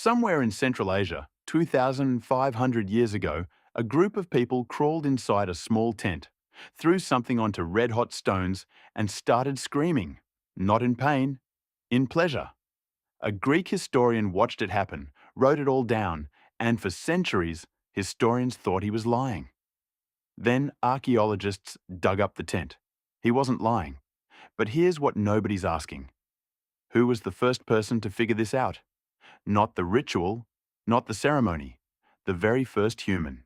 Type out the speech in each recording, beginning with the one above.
Somewhere in Central Asia, 2,500 years ago, a group of people crawled inside a small tent, threw something onto red-hot stones, and started screaming, not in pain, in pleasure. A Greek historian watched it happen, wrote it all down, and for centuries, historians thought he was lying. Then archaeologists dug up the tent. He wasn't lying. But here's what nobody's asking. Who was the first person to figure this out? Not the ritual, not the ceremony, the very first human.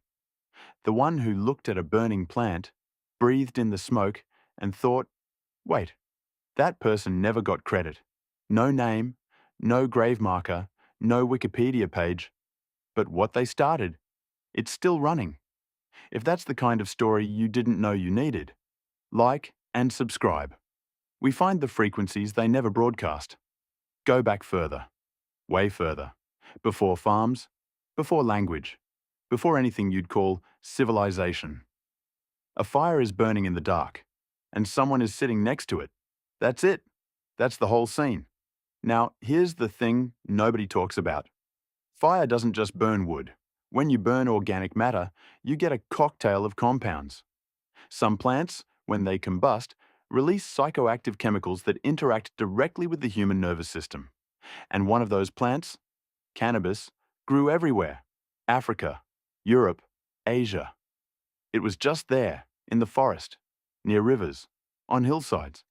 The one who looked at a burning plant, breathed in the smoke, and thought, wait, that person never got credit. No name, no grave marker, no Wikipedia page. But what they started, it's still running. If that's the kind of story you didn't know you needed, like and subscribe. We find the frequencies they never broadcast. Go back further, way further. Before farms, before language, before anything you'd call civilization. A fire is burning in the dark, and someone is sitting next to it. That's it. That's the whole scene. Now, here's the thing nobody talks about. Fire doesn't just burn wood. When you burn organic matter, you get a cocktail of compounds. Some plants, when they combust, release psychoactive chemicals that interact directly with the human nervous system. And one of those plants, cannabis, grew everywhere. Africa, Europe, Asia. It was just there, in the forest, near rivers, on hillsides.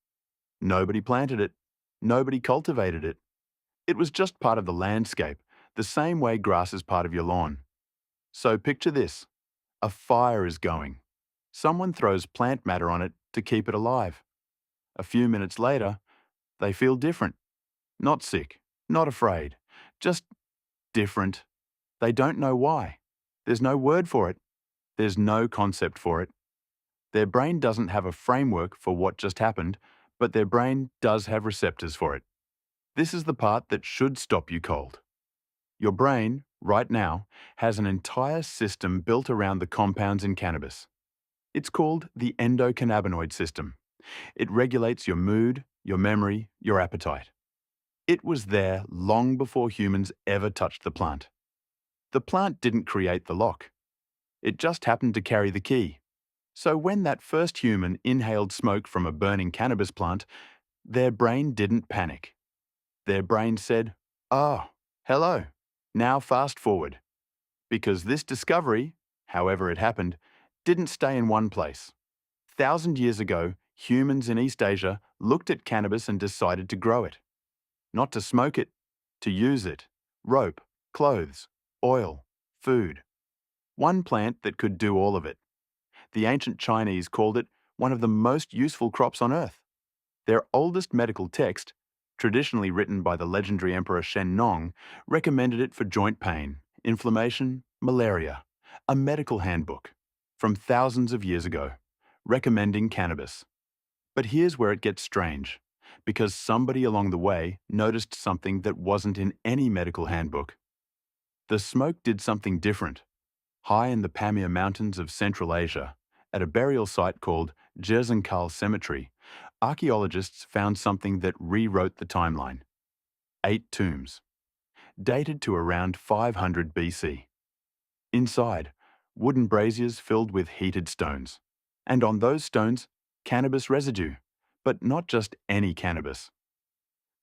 Nobody planted it. Nobody cultivated it. It was just part of the landscape, the same way grass is part of your lawn. So picture this. A fire is going. Someone throws plant matter on it to keep it alive. A few minutes later, they feel different. Not sick, not afraid, just different. They don't know why. There's no word for it. There's no concept for it. Their brain doesn't have a framework for what just happened, but their brain does have receptors for it. This is the part that should stop you cold. Your brain, right now, has an entire system built around the compounds in cannabis. It's called the endocannabinoid system. It regulates your mood, your memory, your appetite. It was there long before humans ever touched the plant. The plant didn't create the lock. It just happened to carry the key. So when that first human inhaled smoke from a burning cannabis plant, their brain didn't panic. Their brain said, "Oh, hello. Now fast forward." Because this discovery, however it happened, didn't stay in one place. 1,000 years ago, humans in East Asia looked at cannabis and decided to grow it. Not to smoke it, to use it. Rope, clothes, oil, food. One plant that could do all of it. The ancient Chinese called it one of the most useful crops on earth. Their oldest medical text, traditionally written by the legendary Emperor Shen Nong, recommended it for joint pain, inflammation, malaria. A medical handbook from thousands of years ago, recommending cannabis. But here's where it gets strange, because somebody along the way noticed something that wasn't in any medical handbook. The smoke did something different. High in the Pamir Mountains of Central Asia, at a burial site called Jerzankal Cemetery, archaeologists found something that rewrote the timeline. 8 tombs, dated to around 500 BC. Inside, wooden braziers filled with heated stones. And on those stones, cannabis residue, but not just any cannabis.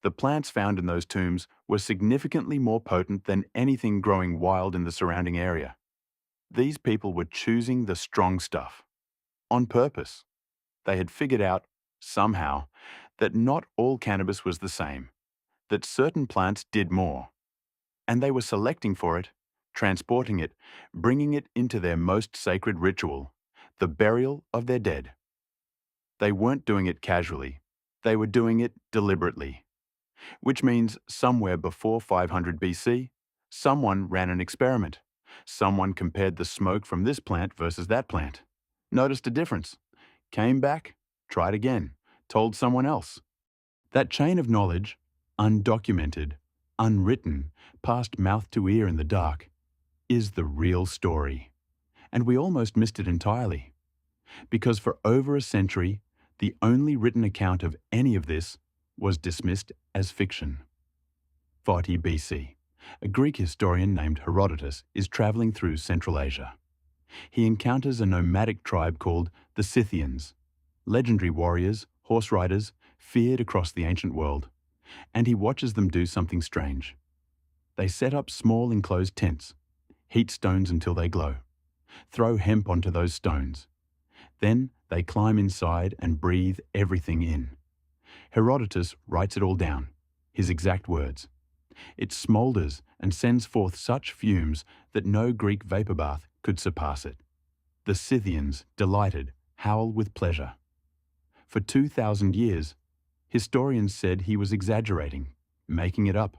The plants found in those tombs were significantly more potent than anything growing wild in the surrounding area. These people were choosing the strong stuff. On purpose. They had figured out, somehow, that not all cannabis was the same, that certain plants did more. And they were selecting for it, transporting it, bringing it into their most sacred ritual, the burial of their dead. They weren't doing it casually. They were doing it deliberately. Which means somewhere before 500 BC, someone ran an experiment. Someone compared the smoke from this plant versus that plant. Noticed a difference. Came back, tried again, told someone else. That chain of knowledge, undocumented, unwritten, passed mouth to ear in the dark, is the real story. And we almost missed it entirely. Because for over a century, the only written account of any of this was dismissed as fiction. 40 BC. A Greek historian named Herodotus is traveling through Central Asia. He encounters a nomadic tribe called the Scythians, legendary warriors, horse riders, feared across the ancient world, and he watches them do something strange. They set up small enclosed tents, heat stones until they glow, throw hemp onto those stones. Then they climb inside and breathe everything in. Herodotus writes it all down, his exact words. It smoulders and sends forth such fumes that no Greek vapor bath could surpass it. The Scythians, delighted, howl with pleasure. For 2,000 years, historians said he was exaggerating, making it up,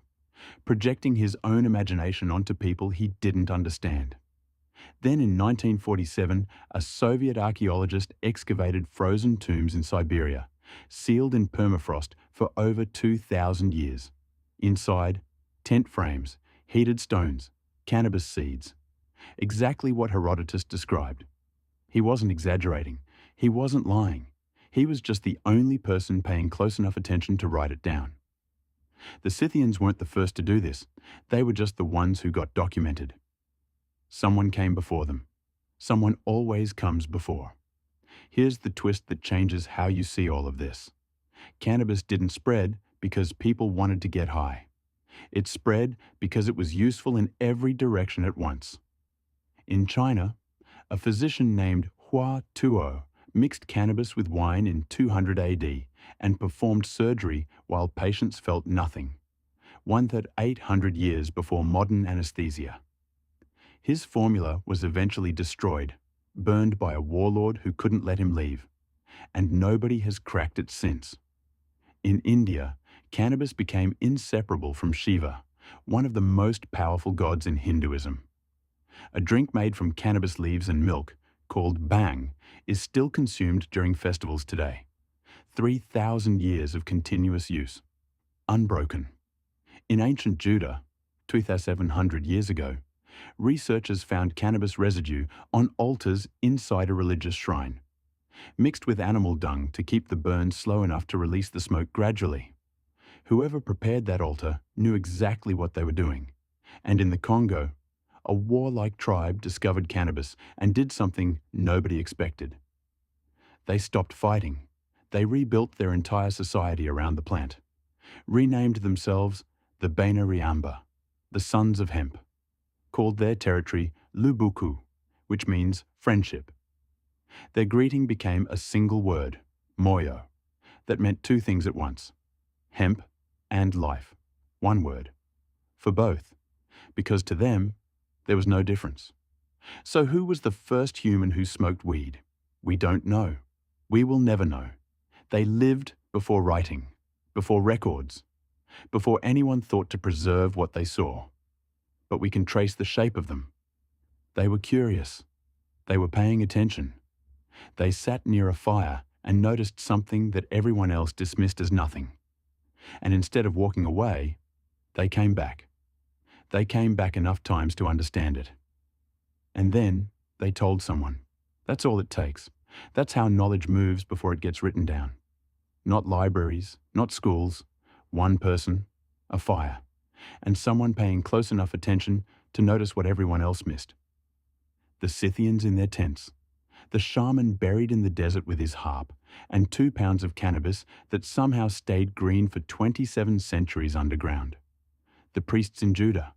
projecting his own imagination onto people he didn't understand. Then in 1947, a Soviet archaeologist excavated frozen tombs in Siberia, sealed in permafrost for over 2,000 years. Inside, tent frames, heated stones, cannabis seeds. Exactly what Herodotus described. He wasn't exaggerating. He wasn't lying. He was just the only person paying close enough attention to write it down. The Scythians weren't the first to do this. They were just the ones who got documented. Someone came before them. Someone always comes before. Here's the twist that changes how you see all of this. Cannabis didn't spread because people wanted to get high. It spread because it was useful in every direction at once. In China, a physician named Hua Tuo mixed cannabis with wine in 200 AD and performed surgery while patients felt nothing, 1,800 years before modern anesthesia. His formula was eventually destroyed, burned by a warlord who couldn't let him leave, and nobody has cracked it since. In India, cannabis became inseparable from Shiva, one of the most powerful gods in Hinduism. A drink made from cannabis leaves and milk, called bhang, is still consumed during festivals today. 3,000 years of continuous use. Unbroken. In ancient Judah, 2,700 years ago, researchers found cannabis residue on altars inside a religious shrine, mixed with animal dung to keep the burn slow enough to release the smoke gradually. Whoever prepared that altar knew exactly what they were doing. And in the Congo, a warlike tribe discovered cannabis and did something nobody expected. They stopped fighting. They rebuilt their entire society around the plant, renamed themselves the Bainariamba, the Sons of Hemp, called their territory Lubuku, which means friendship. Their greeting became a single word, moyo, that meant two things at once, hemp and life, one word, for both, because to them, there was no difference. So who was the first human who smoked weed? We don't know. We will never know. They lived before writing, before records, before anyone thought to preserve what they saw. But we can trace the shape of them. They were curious. They were paying attention. They sat near a fire and noticed something that everyone else dismissed as nothing. And instead of walking away, they came back. They came back enough times to understand it. And then they told someone. That's all it takes. That's how knowledge moves before it gets written down. Not libraries, not schools, one person, a fire, and someone paying close enough attention to notice what everyone else missed. The Scythians in their tents, the shaman buried in the desert with his harp, and 2 pounds of cannabis that somehow stayed green for 27 centuries underground. The priests in Judah,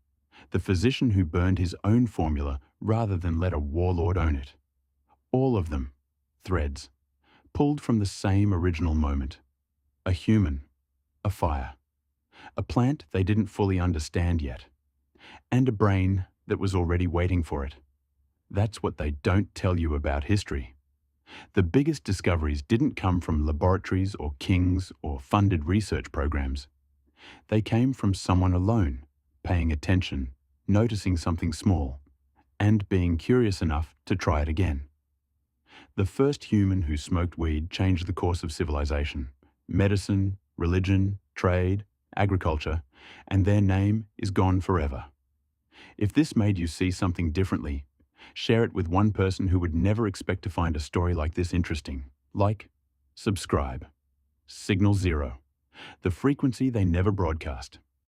the physician who burned his own formula rather than let a warlord own it. All of them, threads, pulled from the same original moment. A human, a fire, a plant they didn't fully understand yet, and a brain that was already waiting for it. That's what they don't tell you about history. The biggest discoveries didn't come from laboratories or kings or funded research programs. They came from someone alone, paying attention, noticing something small, and being curious enough to try it again. The first human who smoked weed changed the course of civilization, medicine, religion, trade, agriculture, and their name is gone forever. If this made you see something differently, share it with one person who would never expect to find a story like this interesting. Like, subscribe. Signal 0, the frequency they never broadcast.